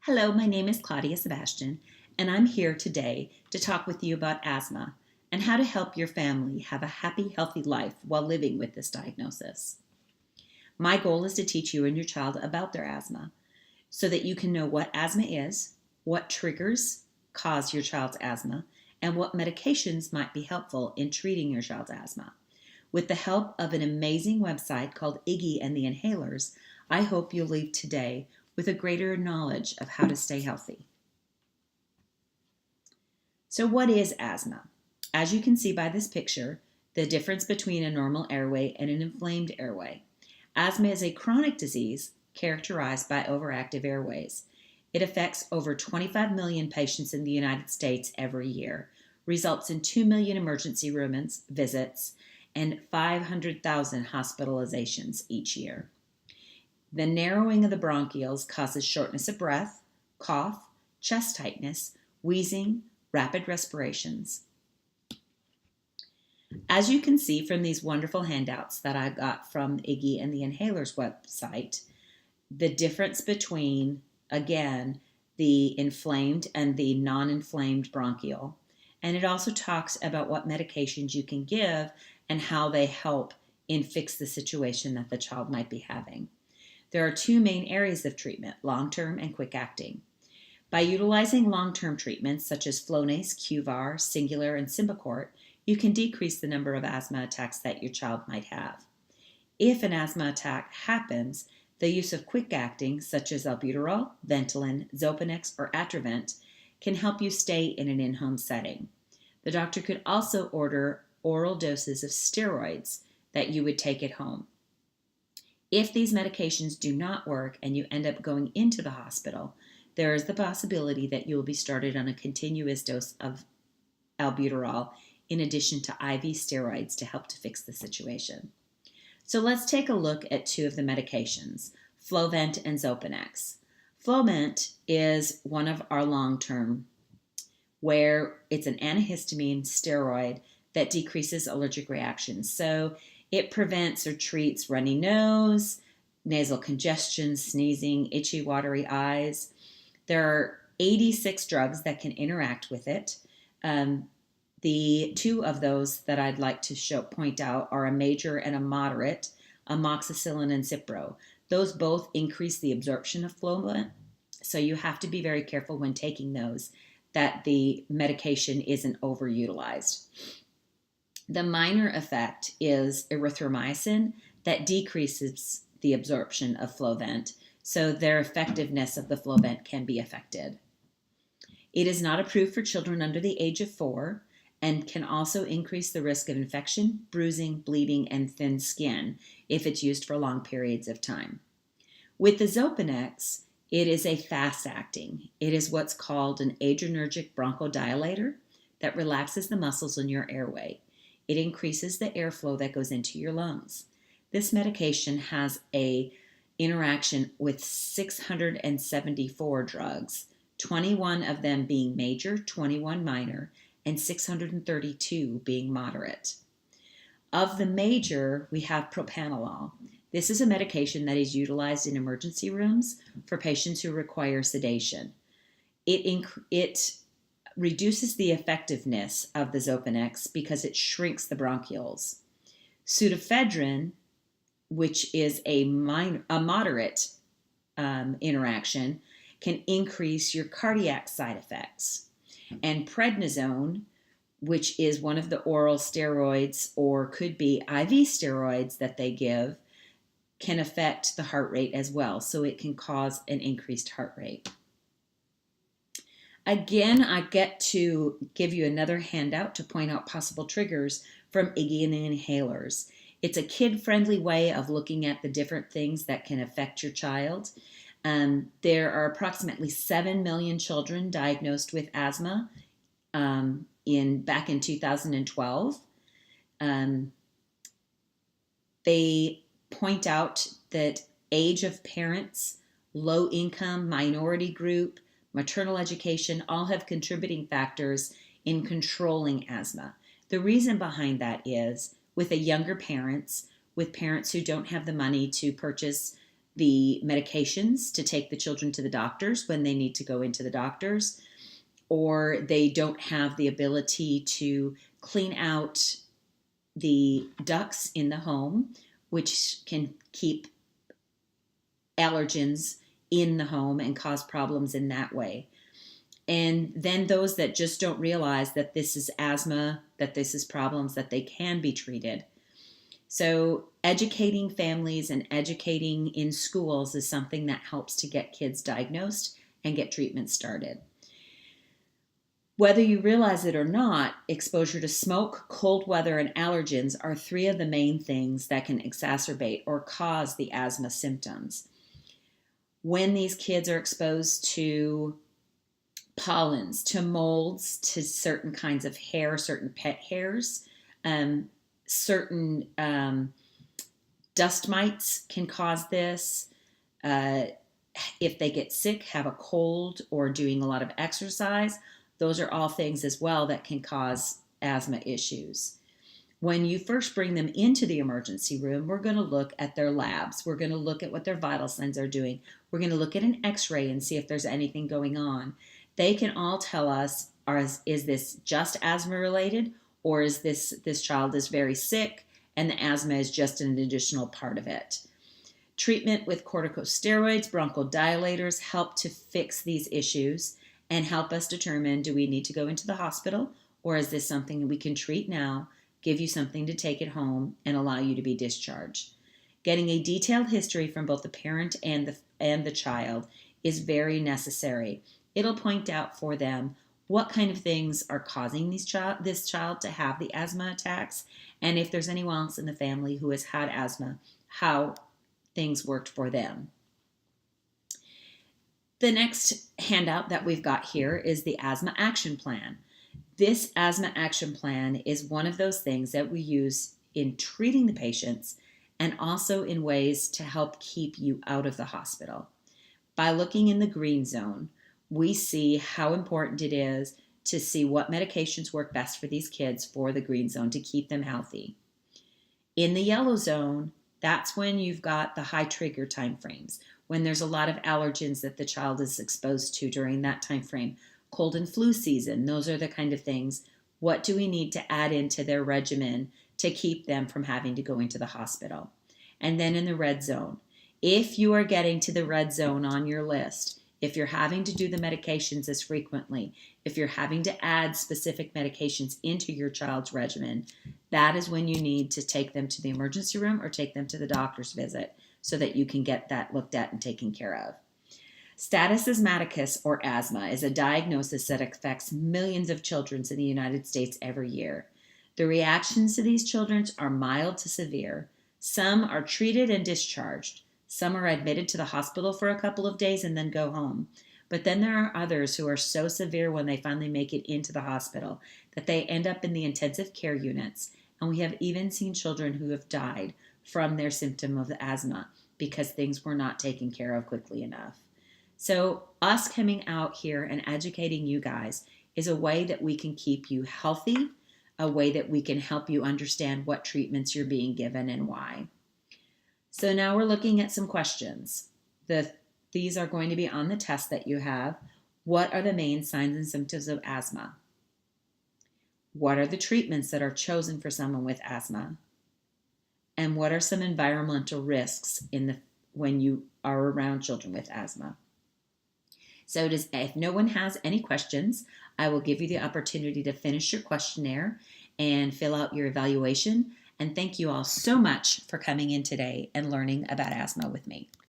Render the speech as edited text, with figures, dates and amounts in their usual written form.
Hello, my name is Claudia Sebastian, and I'm here today to talk with you about asthma and how to help your family have a happy, healthy life while living with this diagnosis. My goal is to teach you and your child about their asthma so that you can know what asthma is, what triggers cause your child's asthma, and what medications might be helpful in treating your child's asthma. With the help of an amazing website called Iggy and the Inhalers, I hope you'll leave today with a greater knowledge of how to stay healthy. So, what is asthma? As you can see by this picture, the difference between a normal airway and an inflamed airway. Asthma is a chronic disease characterized by overactive airways. It affects over 25 million patients in the United States every year, results in 2 million emergency room visits, and 500,000 hospitalizations each year. The narrowing of the bronchioles causes shortness of breath, cough, chest tightness, wheezing, rapid respirations. As you can see from these wonderful handouts that I got from Iggy and the Inhalers website, the difference between, again, the inflamed and the non-inflamed bronchiole. And it also talks about what medications you can give and how they help in fix the situation that the child might be having. There are two main areas of treatment, long-term and quick-acting. By utilizing long-term treatments such as Flonase, Qvar, Singulair, and Symbicort, you can decrease the number of asthma attacks that your child might have. If an asthma attack happens, the use of quick-acting such as albuterol, Ventolin, Xopenex, or Atrovent can help you stay in an in-home setting. The doctor could also order oral doses of steroids that you would take at home. If these medications do not work and you end up going into the hospital, there is the possibility that you will be started on a continuous dose of albuterol in addition to IV steroids to help to fix the situation. So let's take a look at two of the medications, Flovent and Xopenex. Flovent is one of our long-term, where it's an antihistamine steroid that decreases allergic reactions. So it prevents or treats runny nose, nasal congestion, sneezing, itchy, watery eyes. There are 86 drugs that can interact with it. The two of those that I'd like to point out are a major and a moderate, amoxicillin and Cipro. Those both increase the absorption of Flovent, so you have to be very careful when taking those that the medication isn't overutilized. The minor effect is erythromycin that decreases the absorption of Flovent, so their effectiveness of the Flovent can be affected. It is not approved for children under the age of 4 and can also increase the risk of infection, bruising, bleeding, and thin skin if it's used for long periods of time. With the Xopenex, it is a fast-acting. It is what's called an adrenergic bronchodilator that relaxes the muscles in your airway. It increases the airflow that goes into your lungs. This medication has an interaction with 674 drugs, 21 of them being major, 21 minor, and 632 being moderate. Of the major, we have propranolol. This is a medication that is utilized in emergency rooms for patients who require sedation. It reduces the effectiveness of the Xopenex because it shrinks the bronchioles. Pseudoephedrine, which is a moderate interaction, can increase your cardiac side effects. And prednisone, which is one of the oral steroids or could be IV steroids that they give, can affect the heart rate as well. So it can cause an increased heart rate. Again, I get to give you another handout to point out possible triggers from Iggy and the Inhalers. It's a kid-friendly way of looking at the different things that can affect your child. There are approximately 7 million children diagnosed with asthma back in 2012. They point out that age of parents, low income, minority group, maternal education all have contributing factors in controlling asthma. The reason behind that is with younger parents, with parents who don't have the money to purchase the medications to take the children to the doctors when they need to go into the doctors, or they don't have the ability to clean out the ducts in the home, which can keep allergens in the home and cause problems in that way. And then those that just don't realize that this is asthma, that this is problems, that they can be treated. So educating families and educating in schools is something that helps to get kids diagnosed and get treatment started. Whether you realize it or not, exposure to smoke, cold weather, and allergens are three of the main things that can exacerbate or cause the asthma symptoms. When these kids are exposed to pollens, to molds, to certain kinds of hair, certain pet hairs, certain dust mites can cause this. If they get sick, have a cold, or doing a lot of exercise, those are all things as well that can cause asthma issues. When you first bring them into the emergency room, we're going to look at their labs. We're going to look at what their vital signs are doing. We're going to look at an x-ray and see if there's anything going on. They can all tell us, is this just asthma related, or is this child is very sick and the asthma is just an additional part of it. Treatment with corticosteroids, bronchodilators help to fix these issues and help us determine, do we need to go into the hospital, or is this something we can treat now, give you something to take it home, and allow you to be discharged. Getting a detailed history from both the parent and the child is very necessary. It'll point out for them what kind of things are causing this child to have the asthma attacks, and if there's anyone else in the family who has had asthma, how things worked for them. The next handout that we've got here is the Asthma Action Plan. This Asthma Action Plan is one of those things that we use in treating the patients and also in ways to help keep you out of the hospital. By looking in the green zone, we see how important it is to see what medications work best for these kids for the green zone to keep them healthy. In the yellow zone, that's when you've got the high trigger time frames, when there's a lot of allergens that the child is exposed to during that time frame. Cold and flu season, those are the kind of things. What do we need to add into their regimen to keep them from having to go into the hospital? And then in the red zone, if you are getting to the red zone on your list, if you're having to do the medications as frequently, if you're having to add specific medications into your child's regimen, that is when you need to take them to the emergency room or take them to the doctor's visit so that you can get that looked at and taken care of. Status asthmaticus, or asthma, is a diagnosis that affects millions of children in the United States every year. The reactions to these children are mild to severe. Some are treated and discharged. Some are admitted to the hospital for a couple of days and then go home. But then there are others who are so severe when they finally make it into the hospital that they end up in the intensive care units. And we have even seen children who have died from their symptom of asthma because things were not taken care of quickly enough. So us coming out here and educating you guys is a way that we can keep you healthy, a way that we can help you understand what treatments you're being given and why. So now we're looking at some questions. These are going to be on the test that you have. What are the main signs and symptoms of asthma? What are the treatments that are chosen for someone with asthma? And what are some environmental risks when you are around children with asthma? So if no one has any questions, I will give you the opportunity to finish your questionnaire and fill out your evaluation. And thank you all so much for coming in today and learning about asthma with me.